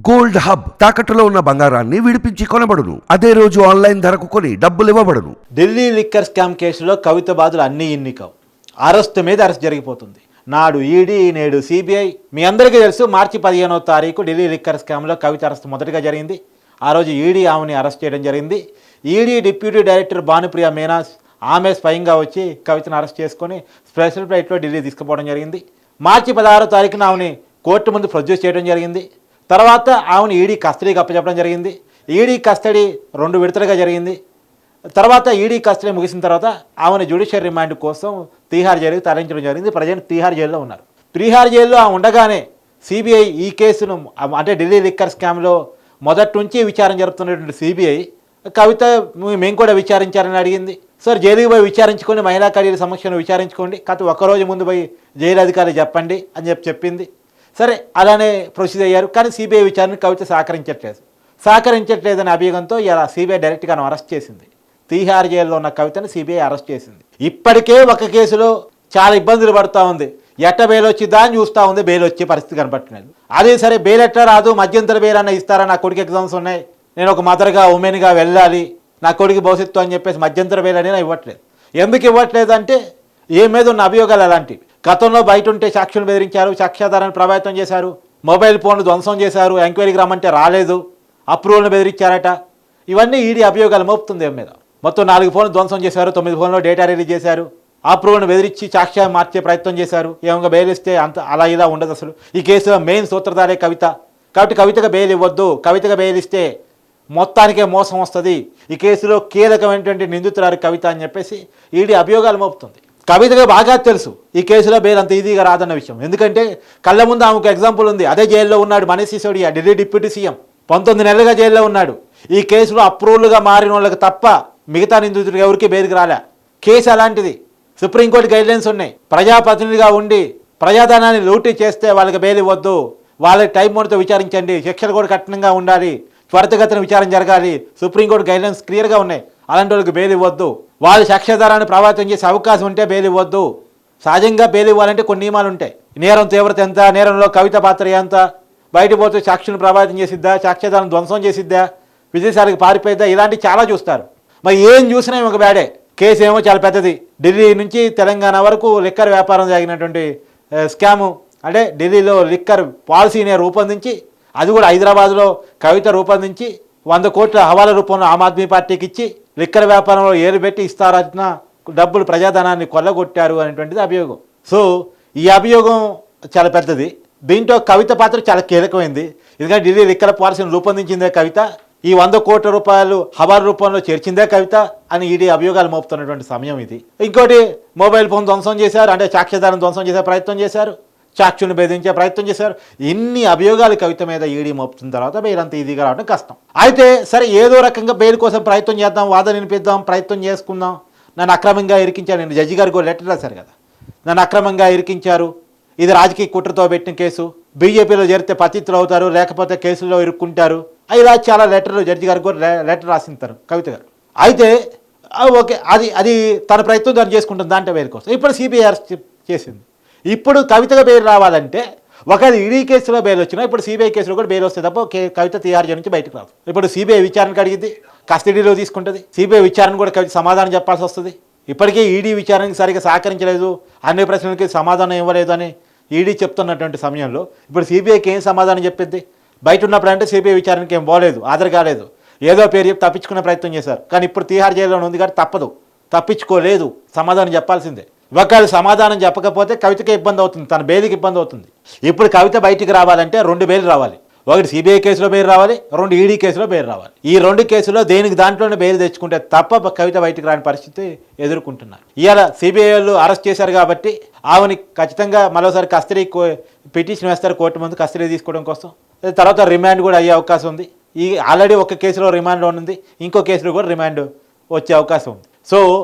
Gold hub తాకట్టులో ఉన్న బంగారాన్ని విడిపించి కొనబడును. అదే రోజు ఆన్లైన్ ధరకు కొని డబ్బులు ఇవ్వబడును. ఢిల్లీ లిక్కర్ స్కామ్ కేసులో కవిత బాధలు అన్నీ ఇన్నికావు. అరెస్టు మీద అరెస్ట్ జరిగిపోతుంది. నాడు ఈడీ, నేడు సిబిఐ. మీ అందరికీ తెలుసు, మార్చి 15వ తారీఖు ఢిల్లీ లిక్కర్ స్కామ్లో కవిత అరెస్ట్ మొదటగా జరిగింది. ఆ రోజు ఈడీ ఆమెని అరెస్ట్ చేయడం జరిగింది. ED deputy director Bhanupriya Meena ఆమె స్వయంగా వచ్చి కవితను అరెస్ట్ చేసుకొని స్పెషల్ ఫ్లైట్లో ఢిల్లీ తీసుకుపోవడం జరిగింది. మార్చి 16వ తారీఖున ఆమెని కోర్టు ముందు ప్రొడ్యూస్ చేయడం జరిగింది. తర్వాత ఆమెను ఈడీ కస్టడీకి అప్పచెప్పడం జరిగింది. ఈడీ కస్టడీ 2 విడతలుగా జరిగింది. తర్వాత ఈడీ కస్టడీ ముగిసిన తర్వాత ఆమెను జ్యుడిషియల్ రిమాండ్ కోసం తీహార్ జైలుకి తరలించడం జరిగింది. ప్రజెంట్ తీహార్ జైల్లో ఉన్నారు. తీహార్ జైల్లో ఉండగానే సిబిఐ ఈ కేసును, అంటే ఢిల్లీ లిక్కర్ స్కామ్లో మొదటి నుంచి విచారణ జరుపుతున్నటువంటి సిబిఐ కవిత మేము కూడా విచారించారని అడిగింది. సార్, జైలుకి పోయి విచారించుకొని మహిళా ఖైదీల సమక్షంలో విచారించుకోండి, కాకపోతే ఒక్కరోజు ముందు పోయి జైలు అధికారులు చెప్పండి అని చెప్పింది. సరే, అలానే ప్రొసీడ్ అయ్యారు. కానీ సిబిఐ విచారణకు కవిత సహకరించట్లేదనే అభియోగంతో ఇలా సిబిఐ డైరెక్ట్గా అరెస్ట్ చేసింది. తీహార్ జైల్లో ఉన్న కవితను సిబిఐ అరెస్ట్ చేసింది. ఇప్పటికే ఒక కేసులో చాలా ఇబ్బందులు పడుతూ ఉంది. ఎట్ట బెయిల్ వచ్చిద్దా అని చూస్తూ ఉంది. బెయిల్ వచ్చే పరిస్థితి కనపట్లేదు. అదే సరే, బెయిల్ ఎట్లా రాదు, మధ్యంతర బెయిల్ అన్న ఇస్తారా, నా కొడుకు ఎగ్జామ్స్ ఉన్నాయి, నేను ఒక మదర్గా ఉమెన్గా వెళ్ళాలి, నా కొడుకు భవిష్యత్తు అని చెప్పేసి మధ్యంతర బెయిల్ అనేది ఇవ్వట్లేదు. ఎందుకు ఇవ్వట్లేదు అంటే ఏ మీద ఉన్న అభియోగాలు అలాంటివి. గతంలో బయట ఉంటే సాక్షులు బెదిరించారు, సాక్ష్యాధారాన్ని ప్రభావితం చేశారు, మొబైల్ ఫోన్లు ధ్వంసం చేశారు, ఎంక్వైరీకి రమ్మంటే రాలేదు, అప్రూవల్ని బెదిరించారట. ఇవన్నీ ఈడీ అభియోగాలు మోపుతుంది ఏం మీద. మొత్తం 4 ఫోన్లు ధ్వంసం చేశారు, 9 ఫోన్లో డేటా రిలీజ్ చేశారు, అప్రూవల్ని బెదిరించి సాక్ష్యాన్ని మార్చే ప్రయత్నం చేశారు. ఏమైనా బెయిల్ ఇస్తే అంత అలా ఇలా ఉండదు. అసలు ఈ కేసులో మెయిన్ సూత్రధారే కవిత. కాబట్టి కవితగా బెయిల్ ఇవ్వద్దు, కవితగా బెయిల్ ఇస్తే మొత్తానికే మోసం వస్తుంది, ఈ కేసులో కీలకమైనటువంటి నిందితురాలు కవిత అని చెప్పేసి ఈడీ అభియోగాలు మోపుతుంది. కవితగా బాగా తెలుసు ఈ కేసులో బెయిల్ అంత ఈజీగా రాదన్న విషయం. ఎందుకంటే కళ్ళ ముందు ఆమెకు ఎగ్జాంపుల్ ఉంది. అదే జైల్లో ఉన్నాడు మనీష్ సిసోడియా, ఢిల్లీ డిప్యూటీ సీఎం, 19 నెలలుగా జైల్లో ఉన్నాడు. ఈ కేసులో అప్రూవల్గా మారిన వాళ్ళకి తప్ప మిగతా నిందితుడికి ఎవరికి బెయిల్కి రాలే. కేసు అలాంటిది. సుప్రీంకోర్టు గైడ్లైన్స్ ఉన్నాయి. ప్రజాప్రతినిధిగా ఉండి ప్రజాధనాన్ని లూటీ చేస్తే వాళ్ళకి బెయిల్ ఇవ్వద్దు, వాళ్ళకి టైం మోడ్తో విచారించండి, శిక్షలు కూడా కఠినంగా ఉండాలి, త్వరితగతిన విచారణ జరగాలి, సుప్రీంకోర్టు గైడ్లైన్స్ క్లియర్గా ఉన్నాయి. అలాంటి వాళ్ళకి బెయిల్ ఇవ్వద్దు. వాళ్ళు సాక్ష్యాధారాన్ని ప్రభావితం చేసే అవకాశం ఉంటే బెయిల్ ఇవ్వద్దు. సహజంగా బెయిల్ ఇవ్వాలంటే కొన్ని నియమాలు ఉంటాయి. నేరం తీవ్రత ఎంత, నేరంలో కవిత పాత్ర ఎంత, బయట పోతే సాక్షులను ప్రభావితం చేసిద్దా, సాక్ష్యాధారాన్ని ధ్వంసం చేసిద్దా, విదేశాలకు పారిపోయిద్దా, ఇలాంటివి చాలా చూస్తారు. మరి ఏం చూసినా ఒక బ్యాడే. కేసు ఏమో చాలా పెద్దది. ఢిల్లీ నుంచి తెలంగాణ వరకు లిక్కర్ వ్యాపారం జరిగినటువంటి స్కాము. అంటే ఢిల్లీలో లిక్కర్ పాలసీని రూపొందించి, అది కూడా హైదరాబాద్లో కవిత రూపొందించి 100 కోట్ల హవాలా రూపంలో ఆమ్ ఆద్మీ పార్టీకి ఇచ్చి లిక్కర్ వ్యాపారంలో ఏలు పెట్టి ఇస్తారన్న డబ్బులు ప్రజాధనాన్ని కొల్లగొట్టారు అనేటువంటిది అభియోగం. సో ఈ అభియోగం చాలా పెద్దది. దీంట్లో కవిత పాత్ర చాలా కీలకమైంది. ఎందుకంటే ఢిల్లీ లిక్కర్ పాలసీని రూపొందించిందే కవిత, ఈ 100 కోట్ల రూపాయలు హవాలా రూపంలో చేర్చిందే కవిత అని ఈడీ అభియోగాలు మోపుతున్నటువంటి సమయం ఇది. ఇంకోటి, మొబైల్ ఫోన్ ధ్వంసం చేశారు, అంటే సాక్ష్యాధారం ధ్వంసం చేసే ప్రయత్నం చేశారు, సాక్షులను బెదిరించే ప్రయత్నం చేశారు. ఇన్ని అభియోగాలు కవిత మీద ఈడీ మోపుతున్న తర్వాత బెయిల్ అంత ఈజీగా రావడం కష్టం. అయితే సరే, ఏదో రకంగా బెయిల్ కోసం ప్రయత్నం చేద్దాం, వాదన వినిపిద్దాం, ప్రయత్నం చేసుకుందాం. నన్ను అక్రమంగా ఇరికించారు, నేను జడ్జి గారికి లెటర్ రాశారు కదా, నన్ను అక్రమంగా ఇరికించారు, ఇది రాజకీయ కుట్రతో పెట్టిన కేసు, బీజేపీలో చేరితే పతితులు అవుతారు, లేకపోతే కేసుల్లో ఇరుక్కుంటారు, ఇలా చాలా లెటర్లు జడ్జి గారికి కూడా లెటర్ రాసింటారు కవిత గారు. అయితే ఓకే, అది తన ప్రయత్నం దాన్ని చేసుకుంటుంది, దాంట్లో బెయిల్ కోసం. ఇప్పుడు సిబిఐ అరెస్ట్ చేసింది. ఇప్పుడు కవితగా బెయిల్ రావాలంటే ఒకవేళ ఈడీ కేసులో బెయిల్ వచ్చినా ఇప్పుడు సిబిఐ కేసులో కూడా బెయిల్ వస్తే తప్ప కవిత తీహార్ జైలు నుంచి బయటకు రాదు. ఇప్పుడు సిబిఐ విచారణకు అడిగింది, కస్టడీలో తీసుకుంటుంది. సిబిఐ విచారణ కూడా కవిత సమాధానం చెప్పాల్సి వస్తుంది. ఇప్పటికే ఈడీ విచారణకి సరిగ్గా సహకరించలేదు, అన్ని ప్రశ్నలకి సమాధానం ఇవ్వలేదు అని ఈడీ చెప్తున్నటువంటి సమయంలో ఇప్పుడు సిబిఐకి ఏం సమాధానం చెప్పింది? బయట ఉన్నప్పుడు అంటే సిబిఐ విచారణకి ఏం పోలేదు, ఆధార్ కాలేదు, ఏదో పేరు చెప్పి తప్పించుకునే ప్రయత్నం చేశారు. కానీ ఇప్పుడు తీహార్ జైల్లో ఉంది కాబట్టి తప్పదు, తప్పించుకోలేదు, సమాధానం చెప్పాల్సిందే. ఒకవేళ సమాధానం చెప్పకపోతే కవితకే ఇబ్బంది అవుతుంది, తన బెయిల్కి ఇబ్బంది అవుతుంది. ఇప్పుడు కవిత బయటికి రావాలంటే 2 బెయిల్ రావాలి. ఒకటి సిబిఐ కేసులో బెయిల్ రావాలి, 2 ఈడీ కేసులో బెయిల్ రావాలి. ఈ 2 కేసులో దేనికి దాంట్లోనే బెయిల్ తెచ్చుకుంటే తప్ప కవిత బయటికి రాని పరిస్థితి ఎదుర్కొంటున్నారు. ఇవాళ సిబిఐ వాళ్ళు అరెస్ట్ చేశారు కాబట్టి ఆమెని ఖచ్చితంగా మరోసారి కస్టడీ పిటిషన్ వేస్తారు కోర్టు ముందు కస్టడీ తీసుకోవడం కోసం. తర్వాత రిమాండ్ కూడా అయ్యే అవకాశం ఉంది. ఈ ఆల్రెడీ ఒక కేసులో రిమాండ్లో ఉంది, ఇంకో కేసులో కూడా రిమాండ్ వచ్చే అవకాశం ఉంది. సో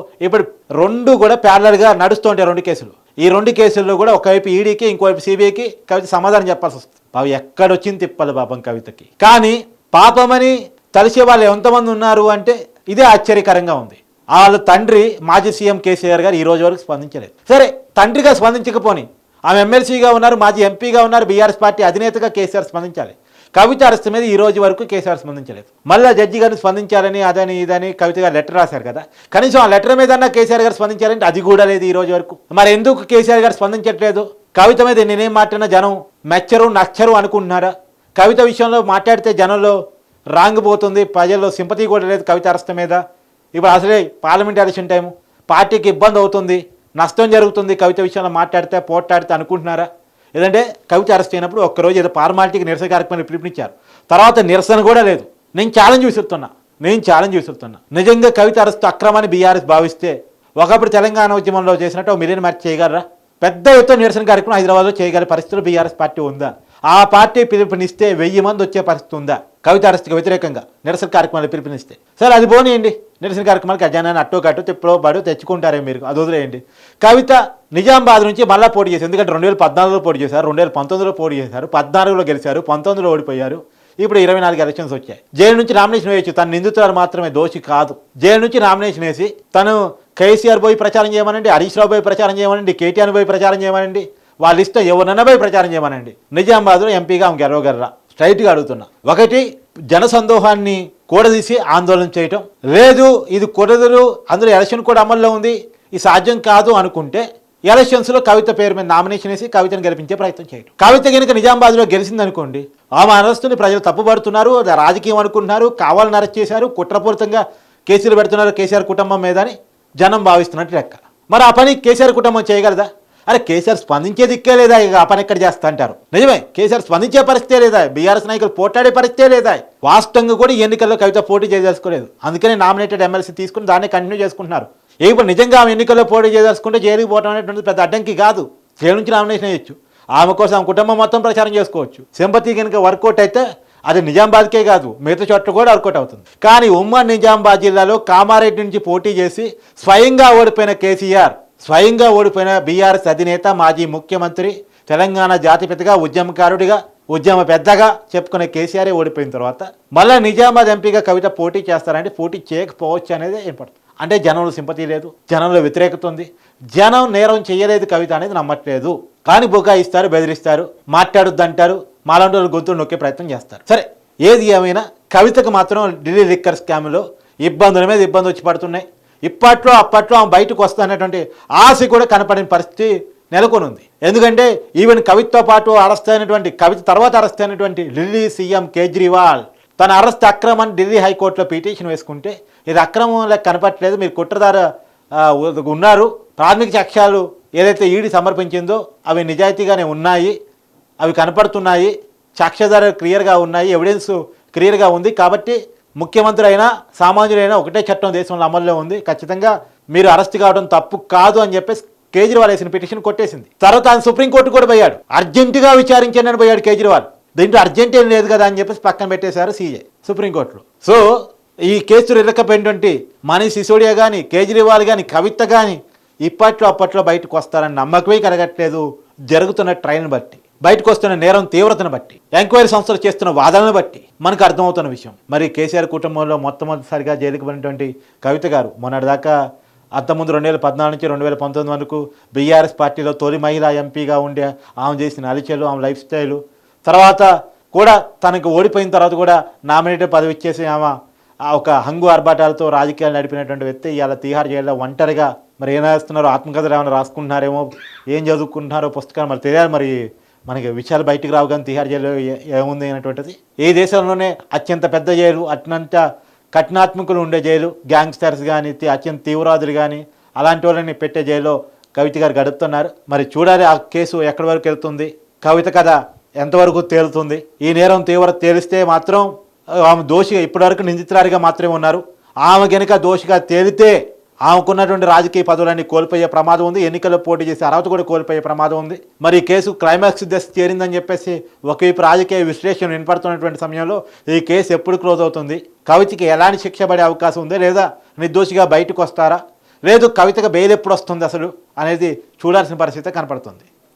ఇప్పుడు 2 కూడా ప్యారలల్గా నడుస్తూ ఉంటాయి 2 కేసులు. ఈ 2 కేసుల్లో కూడా ఒకవైపు ఈడీకి, ఇంకోవైపు సిబిఐకి కవిత సమాధానం చెప్పాల్సి వస్తుంది. బాబు ఎక్కడొచ్చింది తిప్పలు పాపం కవితకి. కానీ పాపమని తలిసే వాళ్ళు ఎంతమంది ఉన్నారు అంటే ఇదే ఆశ్చర్యకరంగా ఉంది. వాళ్ళ తండ్రి మాజీ సీఎం కేసీఆర్ గారు ఈ రోజు వరకు స్పందించలేదు. సరే, తండ్రిగా స్పందించకపోని ఆమె ఎమ్మెల్సీగా ఉన్నారు, మాజీ ఎంపీగా ఉన్నారు, బీఆర్ఎస్ పార్టీ అధినేతగా కేసీఆర్ స్పందించాలి. కవిత అరెస్ట్ మీద ఈ రోజు వరకు కేసీఆర్ స్పందించలేదు. మళ్ళీ జడ్జి గారిని స్పందించాలని అదని ఇదని కవిత గారు లెటర్ రాశారు కదా, కనీసం ఆ లెటర్ మీద కేసీఆర్ గారు స్పందించాలంటే అది కూడా లేదు ఈ రోజు వరకు. మరి ఎందుకు కేసీఆర్ గారు స్పందించట్లేదు? కవిత మీద నేనేం మాట్లాడినా జనం మెచ్చరు నచ్చరు అనుకుంటున్నారా? కవిత విషయంలో మాట్లాడితే జనంలో రాంగ్ పోతుంది, ప్రజల్లో సింపతి కూడా లేదు కవిత అరెస్ట్ మీద. ఇప్పుడు అసలే పార్లమెంట్ ఎలక్షన్ టైము, పార్టీకి ఇబ్బంది అవుతుంది, నష్టం జరుగుతుంది కవిత విషయంలో మాట్లాడితే పోట్లాడితే అనుకుంటున్నారా? ఏదంటే కవిత అరెస్ట్ అయినప్పుడు ఒక్కరోజు ఏదో ఫార్మాలిటీకి నిరసన కార్యక్రమాన్ని పిలుపునిచ్చారు, తర్వాత నిరసన కూడా లేదు. నేను ఛాలెంజ్ విసురుతున్నా నిజంగా కవిత అరెస్ట్ అక్రమాన్ని బీఆర్ఎస్ భావిస్తే ఒకప్పుడు తెలంగాణ ఉద్యమంలో చేసినట్టు 1 మిలియన్ మార్చి చేయగలరా? పెద్ద ఎత్తున నిరసన కార్యక్రమం హైదరాబాద్లో చేయగల పరిస్థితులు బీఆర్ఎస్ పార్టీ ఉందా? ఆ పార్టీ పిలుపునిస్తే 1000 మంది వచ్చే పరిస్థితి ఉందా? కవిత అరెస్ట్కి వ్యతిరేకంగా నిరసన కార్యక్రమాలు పిలుపునిస్తే సరే అది పోనీయండి, నిరసన కార్యక్రమాలకి అజానాన్ని అట్టో తిప్పులో పాడు తెచ్చుకుంటారే మీరు, అది వదిలేయండి. కవిత నిజామాబాద్ నుంచి మళ్ళీ పోటీ చేశారు, ఎందుకంటే 2014లో పోటీ చేశారు, 2019లో పోటీ చేశారు, 14లో గెలిచారు, 19లో ఓడిపోయారు, ఇప్పుడు 24 ఎలక్షన్స్ వచ్చాయి. జైలు నుంచి నామినేషన్ వేయచ్చు, తను నిందితురాలు మాత్రమే, దోషి కాదు. జైలు నుంచి నామినేషన్ వేసి తను కేసీఆర్ పోయి ప్రచారం చేయమనండి, హరీష్ రావు పోయి ప్రచారం చేయమనండి, కేటీఆర్ పోయి ప్రచారం చేయమనండి, వాళ్ళ ఇష్టం, ఎవరినైనా పోయి ప్రచారం చేయమనండి. నిజామాబాద్లో ఎంపీగా ఆమె గెలవగలరా? స్ట్రైట్గా అడుగుతున్నా. ఒకటి జనసందోహాన్ని కూడదీసి ఆందోళన చేయటం, లేదు ఇది కుదరదు, అందులో ఎలక్షన్ కూడా అమల్లో ఉంది, ఇది సాధ్యం కాదు అనుకుంటే ఎలక్షన్స్లో కవిత పేరు మీద నామినేషన్ వేసి కవితను గెలిపించే ప్రయత్నం చేయడం. కవిత కనుక నిజామాబాద్లో గెలిచిందనుకోండి, ఆమె అరెస్టుని ప్రజలు తప్పుపడుతున్నారు, రాజకీయం అనుకుంటున్నారు, కావాలని అరెస్ట్ చేశారు, కుట్రపూరితంగా కేసులు పెడుతున్నారు కేసీఆర్ కుటుంబం మీద అని జనం భావిస్తున్నట్టు లెక్క. మరి ఆ పని కేసీఆర్ కుటుంబం చేయగలదా? అరే కేసీఆర్ స్పందించే దిక్కే లేదా, ఇక ఆ పని ఎక్కడ చేస్తా అంటారు. నిజమే, కేసీఆర్ స్పందించే పరిస్థితే లేదా, బీఆర్ఎస్ నాయకులు పోట్లాడే పరిస్థితే లేదా. వాస్తవంగా కూడా ఈ ఎన్నికల్లో కవిత పోటీ చేయదలుచుకోలేదు, అందుకని నామినేటెడ్ ఎమ్మెల్సీ తీసుకుని దాన్ని కంటిన్యూ చేసుకుంటున్నారు. ఇప్పుడు నిజంగా ఆమె ఎన్నికల్లో పోటీ చేయదలుచుకుంటే జైలుకి పోవడం అనేటువంటిది పెద్ద అడ్డంకి కాదు, జైలు నుంచి నామినేషన్ వేయచ్చు, ఆమె కోసం ఆమె కుటుంబం మొత్తం ప్రచారం చేసుకోవచ్చు. సింపతి కనుక వర్కౌట్ అయితే అది నిజామాబాద్కే కాదు మిగతా చోట్ల కూడా వర్కౌట్ అవుతుంది. కానీ ఉమ్మడి నిజామాబాద్ జిల్లాలో కామారెడ్డి నుంచి పోటీ చేసి స్వయంగా ఓడిపోయిన కేసీఆర్, స్వయంగా ఓడిపోయిన బీఆర్ఎస్ అధినేత, మాజీ ముఖ్యమంత్రి, తెలంగాణ జాతిపితగా, ఉద్యమకారుడిగా, ఉద్యమ పెద్దగా చెప్పుకునే కేసీఆర్ ఓడిపోయిన తర్వాత మళ్ళీ నిజామాబాద్ ఎంపీగా కవిత పోటీ చేస్తారంటే పోటీ చేయకపోవచ్చు అనేది ఏర్పడుతుంది. అంటే జనంలో సింపతి లేదు, జనంలో వ్యతిరేకత ఉంది, జనం నేరం చేయలేదు కవిత అనేది నమ్మట్లేదు. కానీ బుకాయిస్తారు, బెదిరిస్తారు, మాట్లాడొద్దంటారు, మాలాంటి వాళ్ళు గొంతులు నొక్కే ప్రయత్నం చేస్తారు. సరే ఏది ఏమైనా కవితకు మాత్రం ఢిల్లీ లిక్కర్ స్కామ్లో ఇబ్బందుల మీద ఇబ్బంది వచ్చి పడుతున్నాయి. అప్పట్లో ఆమె బయటకు వస్తున్నటువంటి ఆశ కూడా కనపడిన పరిస్థితి నెలకొని ఉంది. ఎందుకంటే ఈవెన్ కవితతో పాటు అరెస్ట్ అయినటువంటి, కవిత తర్వాత అరెస్ట్ అయినటువంటి ఢిల్లీ సీఎం కేజ్రీవాల్ తన అరెస్ట్ అక్రమాన్ని ఢిల్లీ హైకోర్టులో పిటిషన్ వేసుకుంటే ఇది అక్రమంలో కనపట్లేదు, మీరు కుట్రదారు ఉన్నారు, ప్రాథమిక సాక్ష్యాలు ఏదైతే ఈడీ సమర్పించిందో అవి నిజాయితీగానే ఉన్నాయి, అవి కనపడుతున్నాయి, సాక్ష్యాధారాలు క్లియర్గా ఉన్నాయి, ఎవిడెన్స్ క్లియర్గా ఉంది, కాబట్టి ముఖ్యమంత్రి అయినా సామాన్యులైనా ఒకటే చట్టం దేశంలో అమల్లో ఉంది, ఖచ్చితంగా మీరు అరెస్ట్ కావడం తప్పు కాదు అని చెప్పేసి కేజ్రీవాల్ వేసిన పిటిషన్ కొట్టేసింది. తర్వాత ఆయన సుప్రీంకోర్టు కూడా పోయాడు, అర్జెంటుగా విచారించానని పోయాడు కేజ్రీవాల్. దీంట్లో అర్జెంట్ ఏం లేదు కదా అని చెప్పేసి పక్కన పెట్టేశారు సీజే సుప్రీంకోర్టులో. సో ఈ కేసులు ఇరకపోయినటువంటి మనీష్ సిసోడియా కానీ, కేజ్రీవాల్ కానీ, కవిత కానీ అప్పట్లో బయటకు వస్తారని నమ్మకమే కలగట్లేదు. జరుగుతున్న ట్రైన్ బట్టి, బయటకు వస్తున్న నేరం తీవ్రతను బట్టి, ఎంక్వైరీ సంస్థలు చేస్తున్న వాదనను బట్టి మనకు అర్థమవుతున్న విషయం. మరి కేసీఆర్ కుటుంబంలో మొట్టమొదటిసారిగా జైలుకు పడినటువంటి కవిత గారు మొన్నటిదాకా అంతకుముందు 2014 నుంచి 2019 వరకు బీఆర్ఎస్ పార్టీలో తొలి మహిళా ఎంపీగా ఉండే ఆమె చేసిన అలిచలు, ఆమె లైఫ్ స్టైలు, తర్వాత కూడా తనకు ఓడిపోయిన తర్వాత కూడా నామినేటెడ్ పదవి ఇచ్చేసి ఆమె ఒక హంగు ఆర్భాటాలతో రాజకీయాలు నడిపినటువంటి వ్యక్తి ఇవాళ తీహార్ జైల్లో ఒంటరిగా మరి ఏం రాస్తున్నారో, ఆత్మకథలు ఏమైనా రాసుకుంటున్నారేమో, ఏం చదువుకుంటున్నారో పుస్తకాలు మరి తెలియాలి. మరి మనకి విషయాలు బయటకు రావు కానీ తీహార్ జైల్లో ఏముంది అనేటువంటిది. ఏ దేశంలోనే అత్యంత పెద్ద జైలు, అత్యంత కఠినాత్మకులు ఉండే జైలు, గ్యాంగ్స్టర్స్ కానీ, అత్యంత తీవ్రవాదులు కానీ అలాంటి వాళ్ళని పెట్టే జైల్లో కవిత గారు గడుపుతున్నారు. మరి చూడాలి ఆ కేసు ఎక్కడి వరకు వెళ్తుంది, కవిత కథ ఎంతవరకు తేలుతుంది. ఈ నేరం తీవ్రత తేలిస్తే మాత్రం ఆమె దోషిగా, ఇప్పటివరకు నిందితురాలిగా మాత్రమే ఉన్నారు, ఆమె కనుక దోషిగా తేలితే ఆమెకున్నటువంటి రాజకీయ పదవులన్నీ కోల్పోయే ప్రమాదం ఉంది, ఎన్నికల్లో పోటీ చేసే అర్హత కూడా కోల్పోయే ప్రమాదం ఉంది. మరి ఈ కేసు క్లైమాక్స్ దశ చేరిందని చెప్పేసి ఒకవైపు రాజకీయ విశ్లేషణ వినపడుతున్నటువంటి సమయంలో ఈ కేసు ఎప్పుడు క్లోజ్ అవుతుంది, కవితకి ఎలాంటి శిక్ష పడే అవకాశం ఉంది, లేదా నిర్దోషిగా బయటకు వస్తారా, లేదు కవితగా బెయిల్ ఎప్పుడు వస్తుంది అసలు అనేది చూడాల్సిన పరిస్థితి కనపడుతుంది.